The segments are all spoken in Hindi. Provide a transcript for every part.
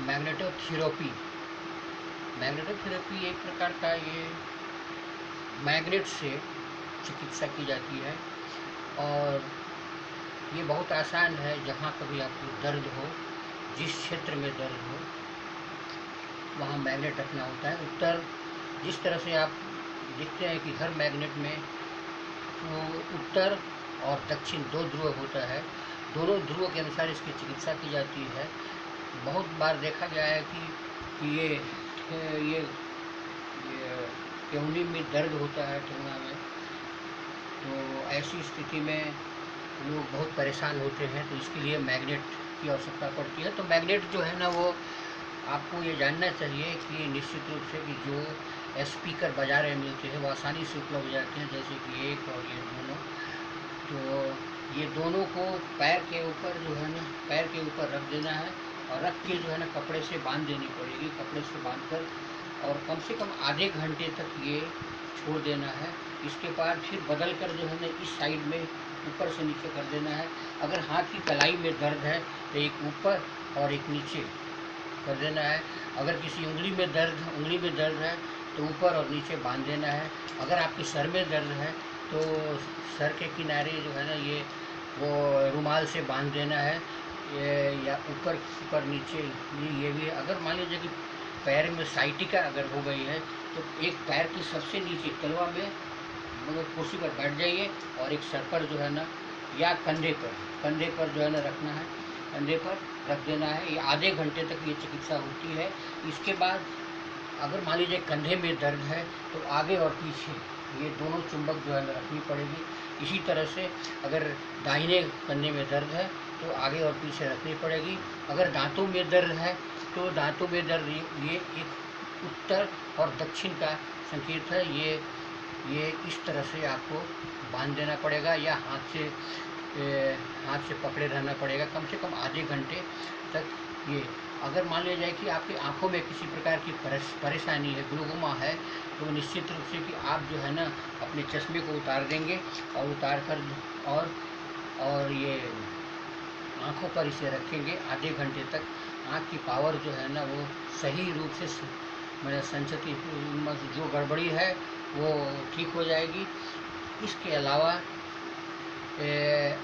मैग्नेटोथेरेपी। मैग्नेटोथेरेपी एक प्रकार का ये मैग्नेट से चिकित्सा की जाती है और ये बहुत आसान है। जहाँ कभी आपको दर्द हो, जिस क्षेत्र में दर्द हो वहाँ मैग्नेट रखना होता है। उत्तर जिस तरह से आप देखते हैं कि हर मैग्नेट में वो उत्तर और दक्षिण दो ध्रुव होता है, दोनों ध्रुवों के अनुसार इसकी चिकित्सा की जाती है। बहुत बार देखा गया है कि ये ठेहुनी में दर्द होता है, ठेहुना में, तो ऐसी स्थिति में लोग बहुत परेशान होते हैं, तो इसके लिए मैग्नेट की आवश्यकता पड़ती है। तो मैग्नेट जो है ना, वो आपको ये जानना चाहिए कि निश्चित रूप से कि जो स्पीकर बाज़ार में मिलते हैं वो आसानी से उपलब्ध हो जाते हैं, जैसे कि एक और ये दोनों। तो ये दोनों को पैर के ऊपर जो है ना, पैर के ऊपर रख देना है और रख के जो है ना कपड़े से बांध देनी पड़ेगी। कपड़े से बांध कर और कम से कम आधे घंटे तक ये छोड़ देना है। इसके बाद फिर बदल कर जो है ना इस साइड में ऊपर से नीचे कर देना है। अगर हाथ की कलाई में दर्द है तो एक ऊपर और एक नीचे कर देना है। अगर किसी उंगली में दर्द है तो ऊपर और नीचे बांध देना है। अगर आपके सर में दर्द है तो सर के किनारे जो है ना ये वो रुमाल से बांध देना है, या ऊपर नीचे ये भी। अगर मान लीजिए कि पैर में साइटिका अगर हो गई है तो एक पैर की सबसे नीचे तलवा में मतलब कुर्सी पर बैठ जाइए और एक सर पर जो है ना या कंधे पर जो है ना रखना है, कंधे पर रख देना है। ये आधे घंटे तक ये चिकित्सा होती है। इसके बाद अगर मान लीजिए कंधे में दर्द है तो आगे और पीछे ये दोनों चुंबक जो है ना रखनी पड़ेगी। इसी तरह से अगर दाहिने कंधे में दर्द है तो आगे और पीछे रखनी पड़ेगी। अगर दांतों में दर्द है तो दांतों में दर्द ये एक उत्तर और दक्षिण का संकेत है। ये इस तरह से आपको बांध देना पड़ेगा या हाथ से पकड़े रहना पड़ेगा कम से कम आधे घंटे तक। ये अगर मान लिया जाए कि आपकी आंखों में किसी प्रकार की परेशानी है, ग्लूकोमा है, तो निश्चित रूप से कि आप जो है ना अपने चश्मे को उतार देंगे और उतार कर और ये आँखों पर इसे रखेंगे आधे घंटे तक। आँख की पावर जो है ना वो सही रूप से मतलब संचती जो गड़बड़ी है वो ठीक हो जाएगी। इसके अलावा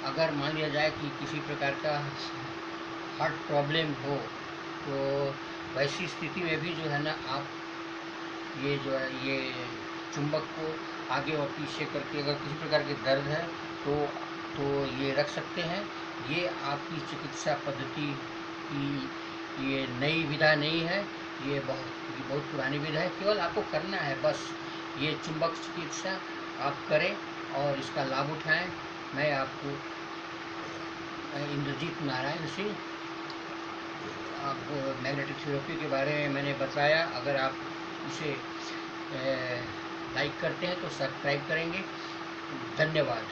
अगर मान लिया जाए कि किसी प्रकार का हार्ट प्रॉब्लम हो तो वैसी स्थिति में भी जो है ना आप ये जो है ये चुंबक को आगे और पीछे करके अगर किसी प्रकार के दर्द है तो ये रख सकते हैं। ये आपकी चिकित्सा पद्धति की ये नई विधा नहीं है, ये बहुत पुरानी विधा है। केवल आपको करना है बस ये चुंबक चिकित्सा आप करें और इसका लाभ उठाएं। मैं आपको इंद्रजीत नारायण सिंह आपको मैग्नेटिक थेरेपी के बारे में मैंने बताया। अगर आप इसे लाइक करते हैं तो सब्सक्राइब करेंगे। धन्यवाद।